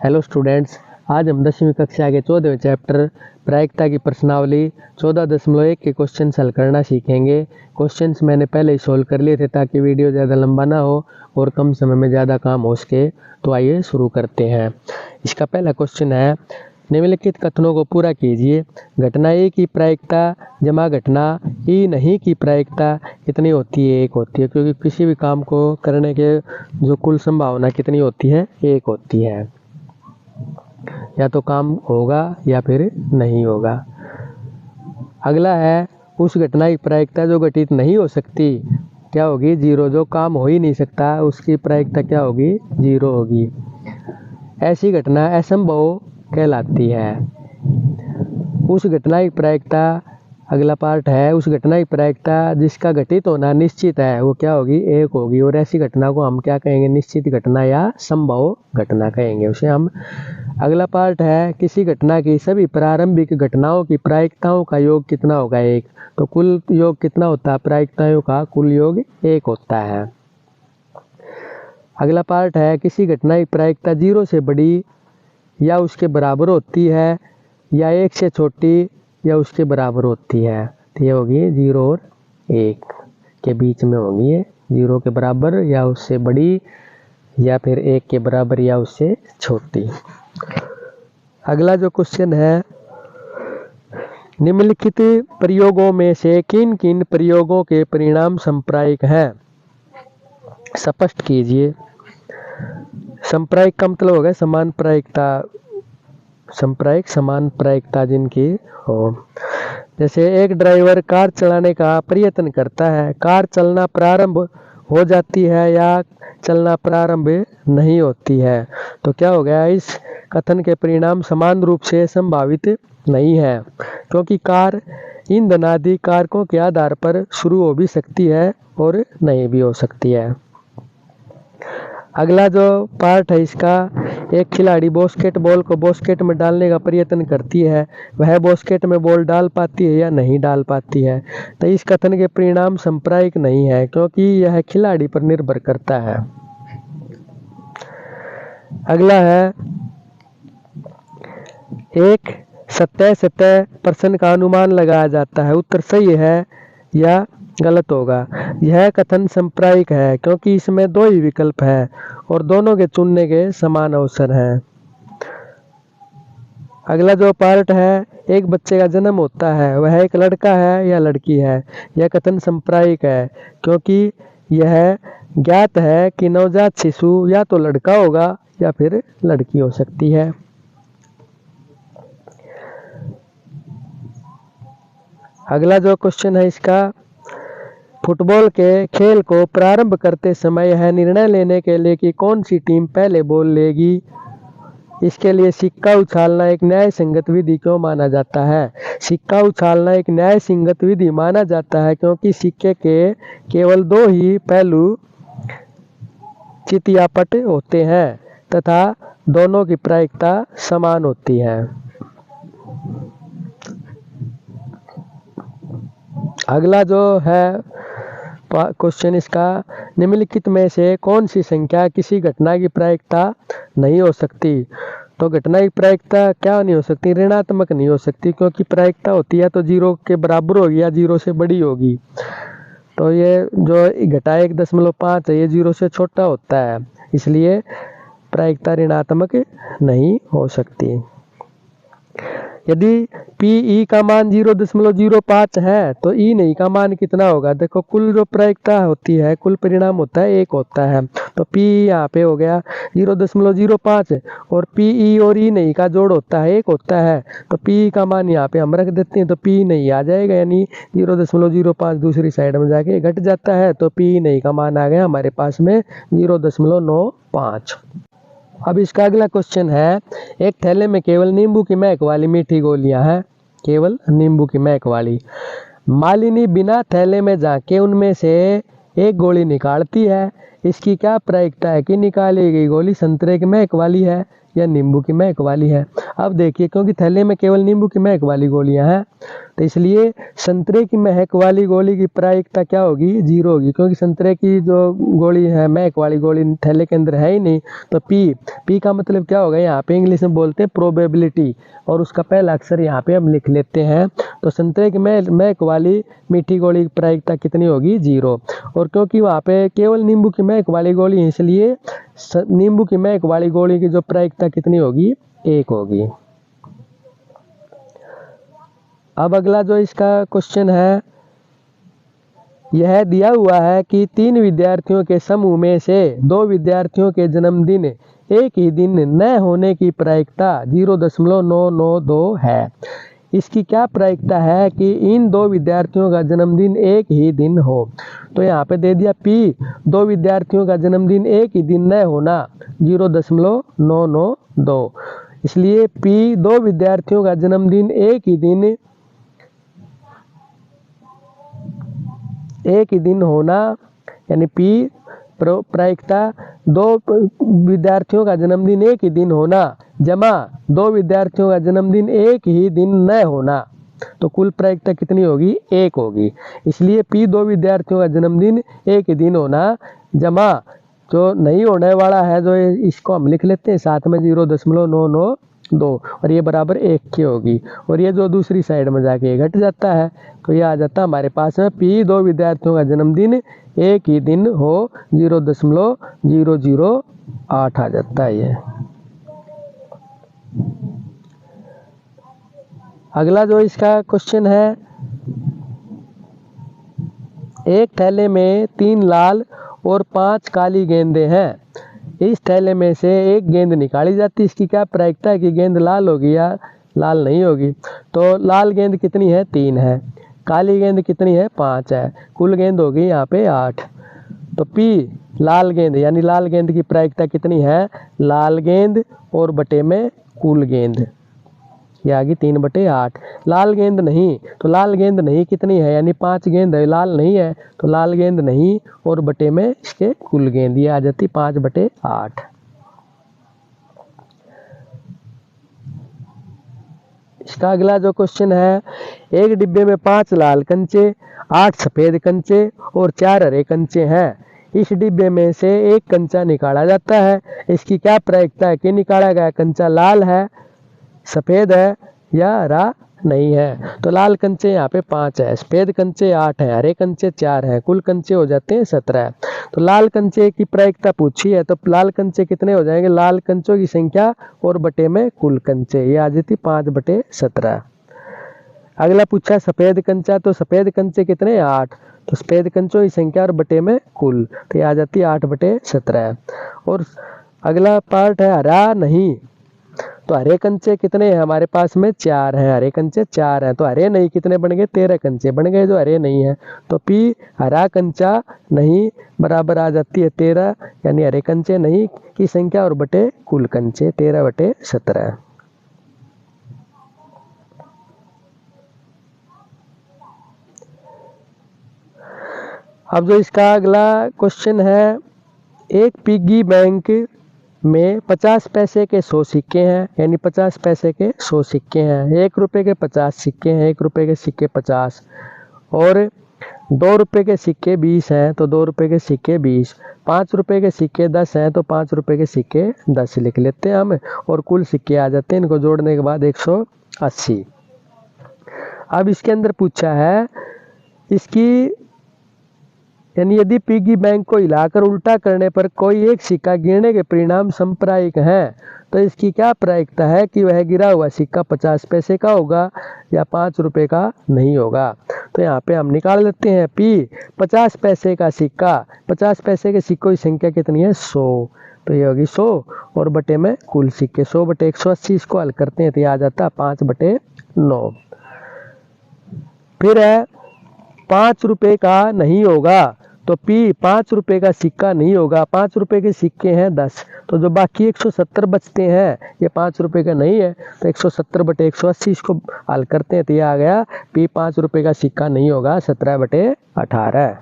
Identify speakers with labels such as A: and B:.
A: Hello students, आज हम 10वीं कक्षा के 14वें चैप्टर प्रायिकता की प्रश्नावली 14.1 के क्वेश्चन हल करना सीखेंगे। क्वेश्चंस मैंने पहले ही सोल्व कर लिए थे ताकि वीडियो ज़्यादा लंबा ना हो और कम समय में ज़्यादा काम हो सके। तो आइए शुरू करते हैं। इसका पहला क्वेश्चन है, निम्नलिखित कथनों को पूरा कीजिए। घटना ए की प्रायिकता जमा घटना ई नहीं की प्रायिकता कितनी होती है? एक होती है, क्योंकि किसी भी काम को करने के जो कुल संभावना कितनी होती है? एक होती है। या तो काम होगा या फिर नहीं होगा। अगला है, उस घटना की प्रायिकता जो घटित नहीं हो सकती क्या होगी? जीरो। जो काम हो ही नहीं सकता उसकी प्रायिकता क्या होगी? जीरो होगी। ऐसी घटना असंभव कहलाती है। उस घटना की प्रायिकता, अगला पार्ट है, उस घटना की प्रायिकता जिसका घटित होना निश्चित है वो क्या होगी? एक होगी। और ऐसी घटना को हम क्या कहेंगे? निश्चित घटना या संभव घटना कहेंगे उसे हम। अगला पार्ट है, किसी घटना की सभी प्रारंभिक घटनाओं की प्रायिकताओं का योग कितना होगा? एक। तो कुल योग कितना होता है? प्रायिकताओं का कुल योग एक होता है। अगला पार्ट है, किसी घटना की प्रायिकता जीरो से बड़ी या उसके बराबर होती है या एक से छोटी या उसके बराबर होती है। तो ये होगी जीरो और एक के बीच में होगी ये, जीरो के बराबर या उससे बड़ी या फिर एक के बराबर या उससे छोटी। अगला जो क्वेश्चन है, निम्नलिखित प्रयोगों में से किन किन प्रयोगों के परिणाम संप्रायिक हैं? स्पष्ट कीजिए। संप्रायिक का मतलब होगा समान प्रायिकता, संप्रायिक समान प्रायिकता जिनकी हो। जैसे एक ड्राइवर कार चलाने का प्रयत्न करता है, कार चलना प्रारंभ हो जाती है या चलना प्रारंभ नहीं होती है। तो क्या हो गया? इस कथन के परिणाम समान रूप से संभावित नहीं है, क्योंकि कार ईंधन आदि कारकों के आधार पर शुरू हो भी सकती है और नहीं भी हो सकती है। अगला जो पार्ट है इसका, एक खिलाड़ी बास्केटबॉल को बास्केट में डालने का प्रयत्न करती है, वह बास्केट में बॉल डाल पाती है या नहीं डाल पाती है। तो इस कथन के परिणाम संप्रायिक नहीं है, क्योंकि यह खिलाड़ी पर निर्भर करता है। अगला है, एक सतह प्रश्न का अनुमान लगाया जाता है, उत्तर सही है या गलत होगा। यह कथन संप्रायिक है क्योंकि इसमें दो ही विकल्प है और दोनों के चुनने के समान अवसर हैं। अगला जो पार्ट है, एक बच्चे का जन्म होता है, वह एक लड़का है या लड़की है। यह कथन संप्रायिक है क्योंकि यह ज्ञात है कि नवजात शिशु या तो लड़का होगा या फिर लड़की हो सकती है। अगला जो क्वेश्चन है इसका, फुटबॉल के खेल को प्रारंभ करते समय यह निर्णय लेने के लिए कि कौन सी टीम पहले बॉल लेगी, इसके लिए सिक्का उछालना एक न्याय संगत विधि क्यों माना जाता है? सिक्का उछालना एक न्याय संगत विधि माना जाता है क्योंकि सिक्के के केवल दो ही पहलू चितियापट होते हैं तथा दोनों की प्रायिकता समान होती है। अगला जो है क्वेश्चन इसका, निम्नलिखित में से कौन सी संख्या किसी घटना की प्रायिकता नहीं हो सकती? तो घटना की प्रायिकता क्या नहीं हो सकती? ऋणात्मक नहीं हो सकती, क्योंकि प्रायिकता होती है तो जीरो के बराबर होगी या जीरो से बड़ी होगी। तो ये जो घटा 1.5 है ये जीरो से छोटा होता है, इसलिए प्रायिकता ऋणात्मक नहीं हो सकती। यदि पी का मान 0.05 है तो ई नहीं का मान कितना होगा? देखो, कुल जो प्रायिकता होती है, कुल परिणाम होता है एक होता है, तो पी यहाँ पे हो गया 0.05 और पी और ई नहीं का जोड़ होता है एक होता है, तो पी का मान यहाँ पे हम रख देते हैं तो पी नहीं आ जाएगा, यानी 0.05 दूसरी साइड में जाके घट जाता है, तो पी नहीं का मान आ गया हमारे पास में 0.95। अब इसका अगला क्वेश्चन है, एक थैले में केवल नींबू की महक वाली मीठी गोलियां हैं, केवल नींबू की महक वाली। मालिनी बिना थैले में झांके उनमें से एक गोली निकालती है, इसकी क्या प्रायिकता है कि निकाली गई गोली संतरे की महक वाली है या नींबू की महक वाली है। अब देखिए, क्योंकि थैले में केवल नींबू की महक वाली गोलियां हैं, तो इसलिए संतरे की महक वाली गोली की प्रायिकता क्या होगी, 0 होगी, क्योंकि संतरे की जो गोली है महक वाली गोली थैले के अंदर है ही नहीं। तो पी का मतलब क्या होगा, यहाँ पे इंग्लिश में बोलते हैं प्रोबेबिलिटी, और उसका पहला अक्षर यहाँ पे हम लिख लेते हैं। तो संतरे की महक वाली मीठी गोली की प्रायिकता कितनी होगी, 0। और क्योंकि वहाँ पे केवल नींबू की महक वाली गोली है, इसलिए नींबू की महक वाली गोली की जो प्रायिकता कितनी होगी, 1 होगी। अब अगला जो इसका क्वेश्चन है, यह दिया हुआ है कि 3 विद्यार्थियों के समूह में से 2 विद्यार्थियों के जन्मदिन एक ही दिन न होने की प्रायिकता 0.992 है। इसकी क्या प्रायिकता है कि इन 2 विद्यार्थियों का जन्मदिन एक ही दिन हो। तो यहाँ पे दे दिया P 2 विद्यार्थियों का जन्मदिन एक ही दिन न होना 0.992, इसलिए P 2 विद्यार्थियों का जन्मदिन एक ही दिन होना, यानी P प्रायिकता 2 विद्यार्थियों का जन्मदिन एक ही दिन होना जमा 2 विद्यार्थियों का जन्मदिन एक ही दिन न होना, तो कुल प्रायिकता कितनी होगी, 1 होगी। इसलिए P 2 विद्यार्थियों का जन्मदिन एक ही दिन होना जमा जो नहीं होने वाला है, जो इसको हम लिख लेते हैं साथ में 0.992, और ये बराबर 1 की होगी, और ये जो दूसरी साइड में जाके घट जाता है, तो ये आ जाता है हमारे पास में P 2 विद्यार्थियों का जन्मदिन एक ही दिन हो 0.008 आ जाता है ये। अगला जो इसका क्वेश्चन है, एक थैले में 3 लाल और 5 काली गेंदें हैं। इस थैले में से एक गेंद निकाली जाती है, इसकी क्या प्रायिकता है कि गेंद लाल होगी या लाल नहीं होगी। तो लाल गेंद कितनी है, 3 है, काली गेंद कितनी है, 5 है, कुल गेंद होगी यहाँ पे 8। तो P लाल गेंद, यानी लाल गेंद की प्रायिकता कितनी है, लाल गेंद और बटे में कुल गेंद, ये आ गई 3/8। लाल गेंद नहीं, तो लाल गेंद नहीं कितनी है, यानी 5 गेंद है, लाल नहीं है, तो लाल गेंद नहीं और बटे में इसके कुल गेंद, ये आ जाती 5/8। इसका अगला जो क्वेश्चन है, एक डिब्बे में 5 लाल कंचे, 8 सफेद कंचे और 4 हरे कंचे हैं। इस डिब्बे में से एक कंचा निकाला जाता है, इसकी क्या प्रायिकता है कि निकाला गया कंचा लाल है, सफेद है या हरा नहीं है। तो लाल कंचे यहाँ पे 5 है, सफेद कंचे 8 है, हरे कंचे 4 है, कुल कंचे हो जाते हैं 17। तो लाल कंचे की प्रायिकता पूछी है, तो लाल कंचे कितने हो जाएंगे, लाल कंचों की संख्या और बटे में कुल कंचे, ये आ जाती 5/17। अगला पूछा सफेद कंचा, तो सफेद कंचे कितने, 8, तो सफेद कंचों की संख्या और बटे में कुल, तो ये आ जाती 8/17। और अगला पार्ट है हरा नहीं, तो हरे कंचे कितने हैं हमारे पास में, 4 हैं, हरे कंचे 4 हैं, तो हरे नहीं कितने बन गए, 13 कंचे बन गए जो हरे नहीं है। तो P हरा कंचा नहीं बराबर आ जाती है 13, यानी हरे कंचे नहीं की संख्या और बटे कुल कंचे, 13/17। अब जो इसका अगला क्वेश्चन है, एक पिग्गी बैंक में 50 पैसे के 100 सिक्के हैं, यानी 50 पैसे के 100 सिक्के हैं, 1 रुपए के 50 सिक्के हैं, 1 रुपए के सिक्के 50, और 2 रुपए के सिक्के 20 हैं, तो 2 रुपए के सिक्के 20, 5 रुपए के सिक्के 10 हैं, तो 5 रुपए के सिक्के 10 लिख लेते हैं हम, और कुल सिक्के आ जाते हैं, इनको जोड़ने के बाद 180। अब इसके अंदर पूछा है इसकी, यानी यदि पिगी बैंक को हिलाकर उल्टा करने पर कोई एक सिक्का गिरने के परिणाम समप्रायिक हैं, तो इसकी क्या प्रायिकता है कि वह गिरा हुआ सिक्का 50 पैसे का होगा या 5 रुपए का नहीं होगा। तो यहाँ पे हम निकाल लेते हैं P 50 पैसे का सिक्का, 50 पैसे के सिक्कों की संख्या कितनी है, 100, तो ये होगी 100 और बटे में कुल सिक्के, 100/180, इसको हल करते हैं तो ये आ जाता है 5/9। फिर है 5 रुपए का नहीं होगा, तो P 5 रुपए का सिक्का नहीं होगा, 5 रुपए के सिक्के हैं 10, तो जो बाकी 170 बचते हैं ये 5 रुपए का नहीं है, तो 170/180 इसको हल करते हैं तो ये आ गया P 5 रुपए का सिक्का नहीं होगा, 17/18।